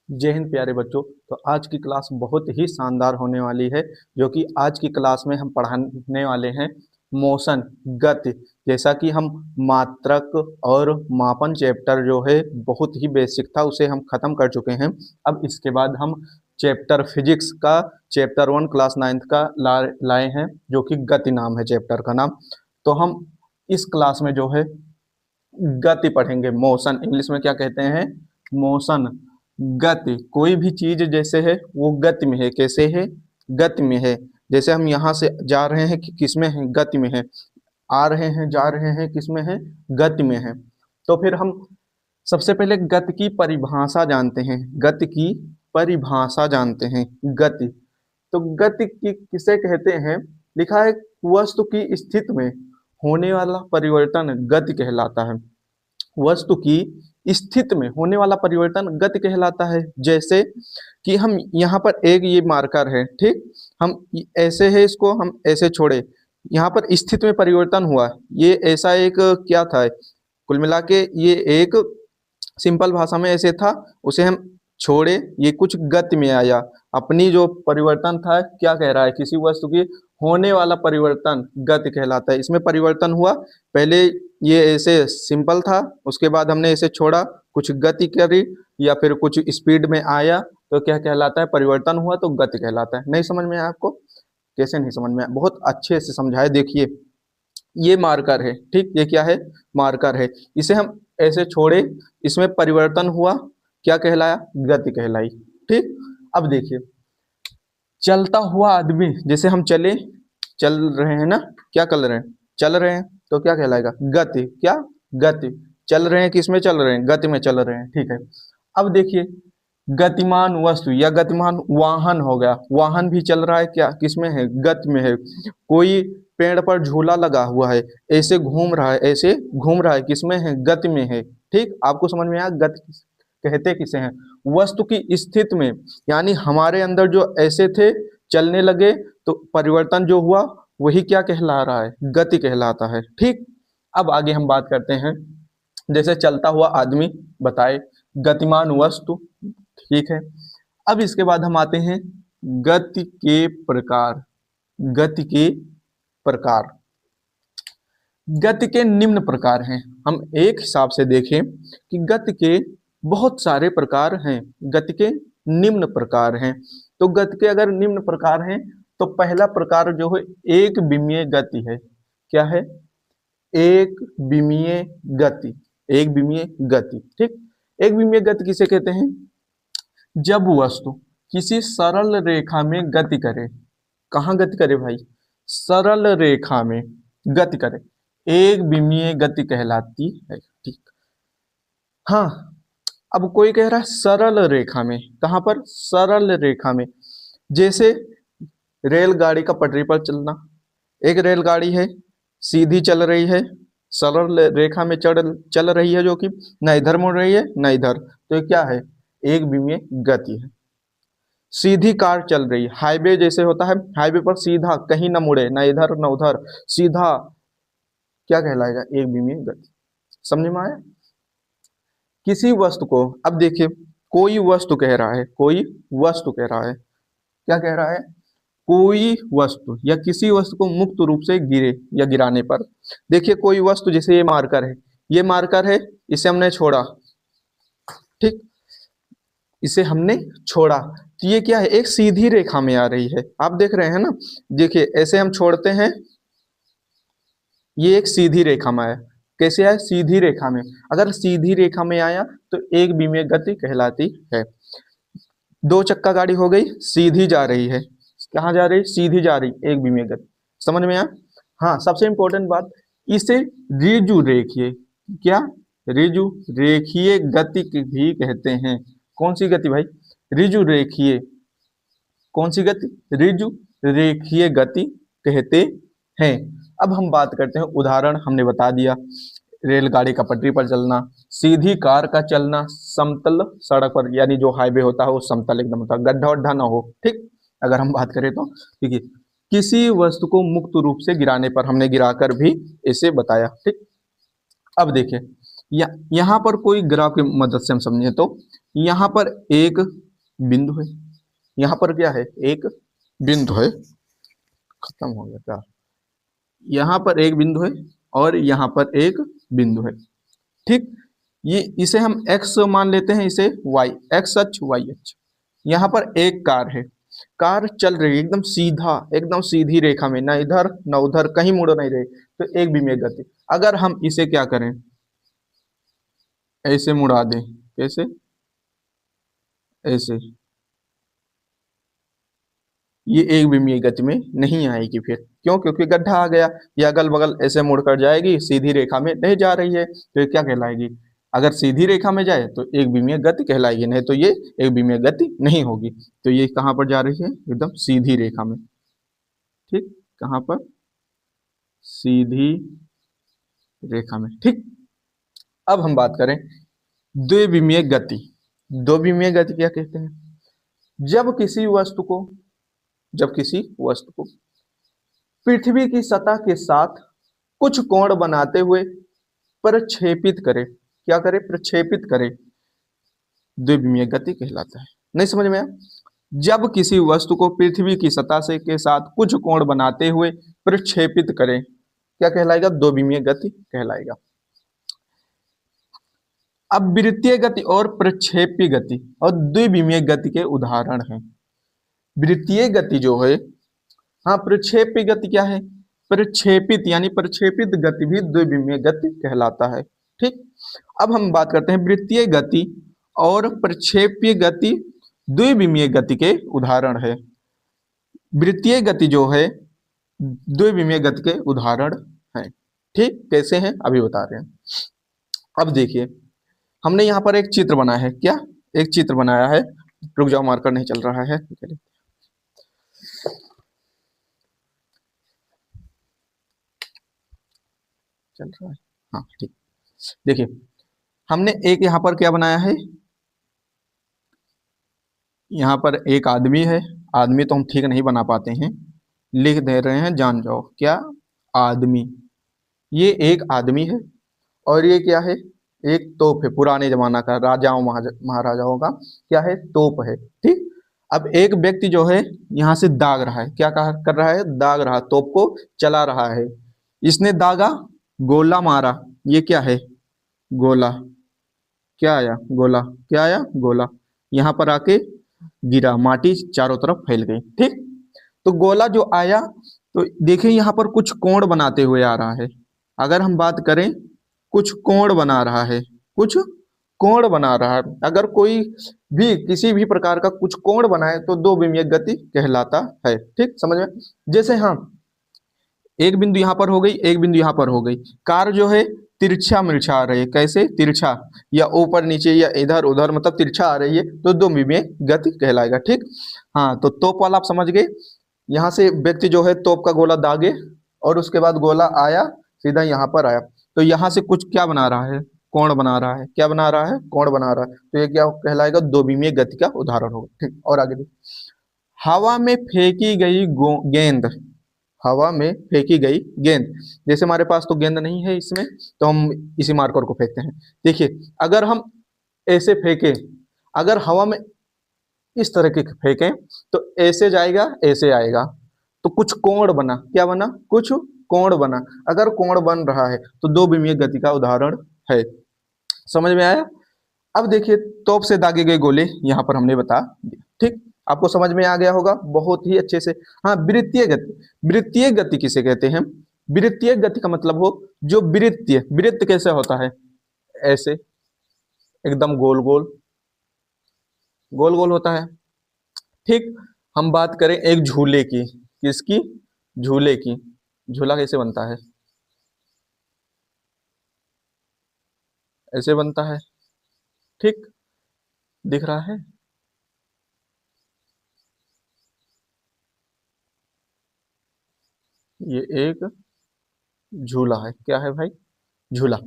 जय हिंद प्यारे बच्चों। तो आज की क्लास बहुत ही शानदार होने वाली है, जो कि आज की क्लास में हम पढ़ाने वाले हैं मोशन, गति। जैसा कि हम मात्रक और मापन चैप्टर जो है बहुत ही बेसिक था, उसे हम खत्म कर चुके हैं। अब इसके बाद हम चैप्टर फिजिक्स का चैप्टर 1 क्लास 9th का लाए हैं, जो कि गति नाम है चैप्टर का नाम। तो हम इस क्लास में जो है गति पढ़ेंगे। मोशन इंग्लिश में क्या कहते हैं? मोशन, गति। कोई भी चीज जैसे है वो गति में है। कैसे है? गति में है। जैसे हम यहाँ से जा रहे हैं कि किस में है? गति में है। आ रहे हैं, जा रहे हैं, किस में है? गति में है। तो फिर हम सबसे पहले गति की परिभाषा जानते हैं। गति की परिभाषा जानते हैं। गति, तो गति की किसे कहते हैं? लिखा है वस्तु की स्थिति में होने वाला परिवर्तन गति कहलाता है। वस्तु की स्थिति में होने वाला परिवर्तन गति कहलाता है। जैसे कि हम यहाँ पर एक ये मार्कर है, ठीक, हम ऐसे है, इसको हम ऐसे छोड़े, यहाँ पर स्थिति में परिवर्तन हुआ। ये ऐसा एक क्या था? कुल मिला के ये एक सिंपल भाषा में ऐसे था, उसे हम छोड़े, ये कुछ गति में आया। अपनी जो परिवर्तन था, क्या कह रहा है? किसी वस्तु की होने वाला परिवर्तन गति कहलाता है। इसमें परिवर्तन हुआ, पहले ये ऐसे सिंपल था, उसके बाद हमने इसे छोड़ा, कुछ गति करी या फिर कुछ स्पीड में आया, तो क्या कहलाता है? परिवर्तन हुआ, तो गति कहलाता है। नहीं समझ में आया आपको? कैसे नहीं समझ में आया? बहुत अच्छे से समझाए। देखिए ये मार्कर है, ठीक, ये क्या है? मार्कर है। इसे हम ऐसे छोड़े, इसमें परिवर्तन हुआ, क्या कहलाया? गति कहलाई। ठीक, अब देखिए चलता हुआ आदमी, जैसे हम चले, चल रहे हैं ना, क्या कर रहे हैं? चल रहे हैं, तो क्या कहलाएगा? गति। क्या? गति। चल रहे हैं, किस में चल रहे हैं? गति में चल रहे हैं। ठीक है, अब देखिए गतिमान वस्तु या गतिमान वाहन हो गया। वाहन भी चल रहा है, क्या? किस में है? गति में है। कोई पेड़ पर झूला लगा हुआ है, ऐसे घूम रहा है, ऐसे घूम रहा है, किसमें है? गति में है। ठीक, आपको समझ में आया? गति कहते किसे हैं? वस्तु की स्थिति में, यानी हमारे अंदर जो ऐसे थे, चलने लगे, तो परिवर्तन जो हुआ वही क्या कहला रहा है? गति कहलाता है। ठीक, अब आगे हम बात करते हैं। जैसे चलता हुआ आदमी बताए, गतिमान वस्तु, ठीक है। अब इसके बाद हम आते हैं गति के प्रकार। गति के प्रकार, गति के निम्न प्रकार हैं। हम एक हिसाब से देखें कि गति के बहुत सारे प्रकार हैं, गति के निम्न प्रकार हैं। तो गति के अगर निम्न प्रकार हैं, तो पहला प्रकार जो है एक विमीय गति है। क्या है? एक विमीय गति। एक विमीय गति, ठीक। एक विमीय गति किसे कहते हैं? जब वस्तु किसी सरल रेखा में गति करे। कहाँ गति करे भाई? सरल रेखा में गति करे, एक विमीय गति कहलाती है। ठीक, हाँ। अब कोई कह रहा है सरल रेखा में, कहाँ पर? सरल रेखा में। जैसे रेलगाड़ी का पटरी पर चलना, एक रेलगाड़ी है, सीधी चल रही है, सरल रेखा में चल रही है, जो कि न इधर मुड़ रही है न इधर, तो ये क्या है? एक विमीय गति है। सीधी कार चल रही, हाईवे जैसे होता है, हाईवे पर सीधा, कहीं न मुड़े, न इधर न उधर, सीधा, क्या कहलाएगा? एक विमीय गति। समझ में आया? किसी वस्तु को, अब देखिए कोई वस्तु कह रहा है, कोई वस्तु कह रहा है, क्या कह रहा है? कोई वस्तु या किसी वस्तु को मुक्त रूप से गिरे या गिराने पर। देखिए कोई वस्तु, जैसे ये मार्कर है, ये मार्कर है, इसे हमने छोड़ा, ठीक, इसे हमने छोड़ा, तो ये क्या है? एक सीधी रेखा में आ रही है। आप देख रहे हैं ना, देखिए ऐसे हम छोड़ते हैं, ये एक सीधी रेखा में आया। कैसे आया? सीधी रेखा में। अगर सीधी रेखा में आया तो एक विमीय गति कहलाती है। दो चक्का गाड़ी हो गई, सीधी जा रही है, कहाँ जा रही? सीधी जा रही, एक विमीय गति। समझ में आया? हाँ, सबसे इंपॉर्टेंट बात, इसे ऋजु रेखीय, क्या? ऋजु रेखीय गति भी कहते हैं। कौन सी गति भाई? ऋजु रेखीय। कौन सी गति? ऋजु रेखीय गति कहते हैं। अब हम बात करते हैं उदाहरण। हमने बता दिया, रेलगाड़ी का पटरी पर चलना, सीधी कार का चलना, समतल सड़क पर, यानी जो हाईवे होता है वो समतल एकदम होता है, गड्ढा वड्ढा ना हो। ठीक, अगर हम बात करें तो ठीक है। किसी वस्तु को मुक्त रूप से गिराने पर, हमने गिराकर भी इसे बताया। ठीक, अब देखिए यहाँ पर कोई ग्राफ की मदद से हम समझे तो यहाँ पर एक बिंदु है, यहाँ पर क्या है, एक बिंदु है, खत्म हो गया क्या, यहाँ पर एक बिंदु है और यहाँ पर एक बिंदु है, ठीक। ये इसे हम x मान लेते हैं, इसे y, x अक्ष y अक्ष। यहाँ पर एक कार है, कार चल रही है एकदम सीधा, एकदम सीधी रेखा में, ना इधर ना उधर, कहीं मुड़ नहीं रही, तो एक विमीय गति। अगर हम इसे क्या करें, ऐसे मुड़ा दें, कैसे, ऐसे, ये एक विमीय गति में नहीं आएगी फिर, क्यों, क्योंकि गड्ढा आ गया, ये अगल बगल ऐसे मुड़कर जाएगी, सीधी रेखा में नहीं जा रही है, तो ये क्या कहलाएगी, अगर सीधी रेखा में जाए तो एक विमीय गति कहलाएगी, नहीं तो ये एक विमीय गति नहीं होगी। तो ये कहाँ पर जा रही है, एकदम सीधी रेखा में, ठीक, कहाँ पर, सीधी रेखा में, ठीक। अब हम बात करें द्विविमीय गति। द्विविमीय गति क्या कहते हैं, जब किसी वस्तु को, जब किसी वस्तु को पृथ्वी की सतह के साथ कुछ कोण बनाते हुए प्रक्षेपित करे, क्या करे, प्रक्षेपित करे, द्विविमीय गति कहलाता है। नहीं समझ में आया, जब किसी वस्तु को पृथ्वी की सतह से के साथ कुछ कोण बनाते हुए प्रक्षेपित करे, क्या कहलाएगा, द्विविमीय गति कहलाएगा। अब वृत्तीय गति और प्रक्षेपी गति और द्विविमीय गति के उदाहरण हैं। वृत्तीय गति जो है, हाँ, प्रक्षेपी गति क्या है, प्रक्षेपित यानी प्रक्षेपित गति भी द्विविमीय गति कहलाता है, ठीक। अब हम बात करते हैं वृत्तीय गति और प्रक्षेपीय गति द्विविमीय गति के उदाहरण है। वृत्तीय गति जो है द्विविमीय गति के उदाहरण है, ठीक। कैसे हैं अभी बता रहे हैं। अब देखिए, हमने यहाँ पर एक चित्र बनाया है, क्या, एक चित्र बनाया है, रुक जाओ, मार्कर नहीं चल रहा है, चल रहा है, हाँ ठीक। देखिए, हमने एक यहाँ पर क्या बनाया है, यहाँ पर एक आदमी है, आदमी तो हम ठीक नहीं बना पाते हैं, लिख दे रहे हैं, जान जाओ, क्या, आदमी, ये एक आदमी है और ये क्या है, एक तोप है, पुराने जमाना का, राजाओं महाराजाओं का क्या है, तोप है, ठीक। अब एक व्यक्ति जो है यहाँ से दाग रहा है, क्या कर रहा है, दाग रहा, तोप को चला रहा है, इसने दागा, गोला मारा, ये क्या है, गोला, क्या आया, गोला, क्या आया, गोला, यहाँ पर आके गिरा, माटी चारों तरफ फैल गई, ठीक। तो गोला जो आया, तो देखिए यहाँ पर कुछ कोण बनाते हुए आ रहा है, अगर हम बात करें, कुछ कोण बना रहा है, कुछ कोण बना रहा है, अगर कोई भी किसी भी प्रकार का कुछ कोण बनाए तो द्विविमीय गति कहलाता है, ठीक, समझ में। जैसे हाँ, एक बिंदु यहाँ पर हो गई, एक बिंदु यहाँ पर हो गई, कार जो है तिरछा मिर्छा आ रही है, कैसे, तिरछा, या ऊपर नीचे या इधर उधर, मतलब तिरछा आ रही है, तो द्विविमीय गति कहलाएगा, ठीक। हाँ, तो तोप वाला आप समझ गए, यहाँ से व्यक्ति जो है तोप का गोला दागे और उसके बाद गोला आया सीधा यहाँ पर आया, तो यहाँ से कुछ क्या बना रहा है, कोण बना रहा है, क्या बना रहा है, कोण बना रहा है, तो ये क्या कहलाएगा, द्विविमीय गति का उदाहरण होगा, ठीक। और आगे देखिए, हवा में फेंकी गई गेंद, हवा में फेंकी गई गेंद, जैसे हमारे पास तो गेंद नहीं है इसमें, तो हम इसी मार्कर को फेंकते हैं। देखिए, अगर हम ऐसे फेंके, अगर हवा में इस तरह के फेंकें तो ऐसे जाएगा, ऐसे आएगा, तो कुछ कोण बना, क्या बना, कुछ कोण बना, अगर कोण बन रहा है तो द्विविमीय गति का उदाहरण है, समझ में आया। अब देखिए, तोप से दागे गए गोले यहाँ पर हमने बता दिया, ठीक, आपको समझ में आ गया होगा बहुत ही अच्छे से। हाँ, वृत्तीय गति, वृत्तीय गति किसे कहते हैं, वृत्तीय गति का मतलब हो जो वृत्तीय, वृत्त कैसे होता है, ऐसे एकदम गोल गोल, गोल गोल होता है, ठीक। हम बात करें एक झूले की, किसकी, झूले की, झूला कैसे बनता है, ऐसे बनता है, ठीक, दिख रहा है, ये एक झूला है, क्या है भाई, झूला।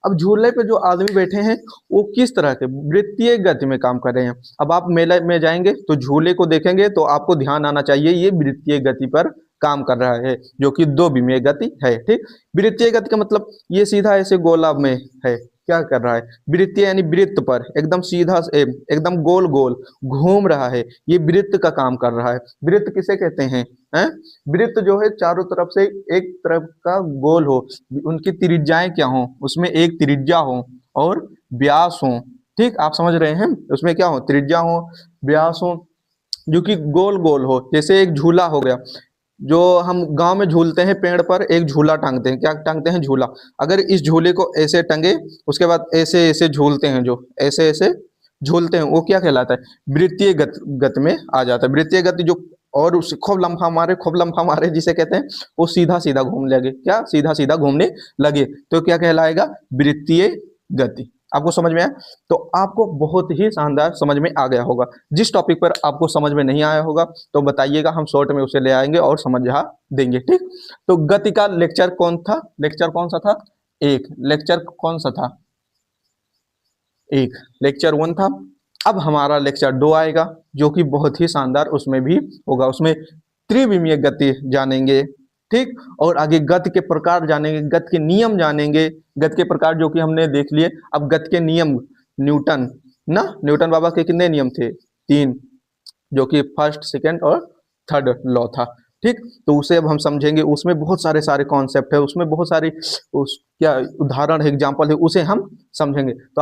अब झूले पे जो आदमी बैठे हैं वो किस तरह के, वृत्तीय गति में काम कर रहे हैं। अब आप मेले में जाएंगे तो झूले को देखेंगे तो आपको ध्यान आना चाहिए ये वृत्तीय गति पर काम कर रहा है, जो कि द्विविमीय गति है, ठीक। वृत्तीय गति का मतलब ये सीधा ऐसे गोला में है, क्या कर रहा है, वृत्तीय यानी वृत्त पर एकदम सीधा एकदम गोल गोल घूम रहा है, ये वृत्त का काम कर रहा है। वृत्त किसे कहते हैं? वृत्त जो है चारों तरफ से एक तरफ का गोल हो, उनकी त्रिज्याएं क्या हो, उसमें एक त्रिज्या हो और व्यास हो। ठीक, आप समझ रहे हैं, उसमें क्या हो, त्रिज्या हो, व्यास हो, जो कि गोल गोल हो। जैसे एक झूला हो गया, जो हम गांव में झूलते हैं, पेड़ पर एक झूला टांगते हैं, क्या टांगते हैं, झूला। अगर इस झूले को ऐसे टंगे, उसके बाद ऐसे ऐसे झूलते हैं, जो ऐसे ऐसे झूलते हैं, वो क्या कहलाता है, वृत्तीय गति में आ जाता है। वृत्तीय गति जो, और उसे खूब लंफा मारे जिसे कहते हैं, वो सीधा सीधा घूमने लगे, क्या सीधा सीधा घूमने लगे, तो क्या कहलाएगा, वृत्तीय गति। आपको समझ में आया? तो आपको बहुत ही शानदार समझ में आ गया होगा। जिस टॉपिक पर आपको समझ में नहीं आया होगा तो बताइएगा, हम शॉर्ट में उसे ले आएंगे और समझा देंगे। ठीक, तो गति का लेक्चर कौन था, लेक्चर कौन सा था, एक लेक्चर कौन सा था, एक लेक्चर 1 था। अब हमारा लेक्चर 2 आएगा, जो कि बहुत ही शानदार उसमें भी होगा। उसमें त्रिविमीय गति जानेंगे, ठीक, और आगे गति के प्रकार जानेंगे, गति के नियम जानेंगे। गति के प्रकार जो कि हमने देख लिए। अब गति के नियम, न्यूटन ना, न्यूटन बाबा के कितने नियम थे, 3, जो कि फर्स्ट, सेकंड और थर्ड लॉ था। ठीक, तो उसे अब हम समझेंगे। उसमें बहुत सारे सारे कॉन्सेप्ट है, उसमें बहुत सारी उस क्या उदाहरण है, एग्जाम्पल है, उसे हम समझेंगे। तो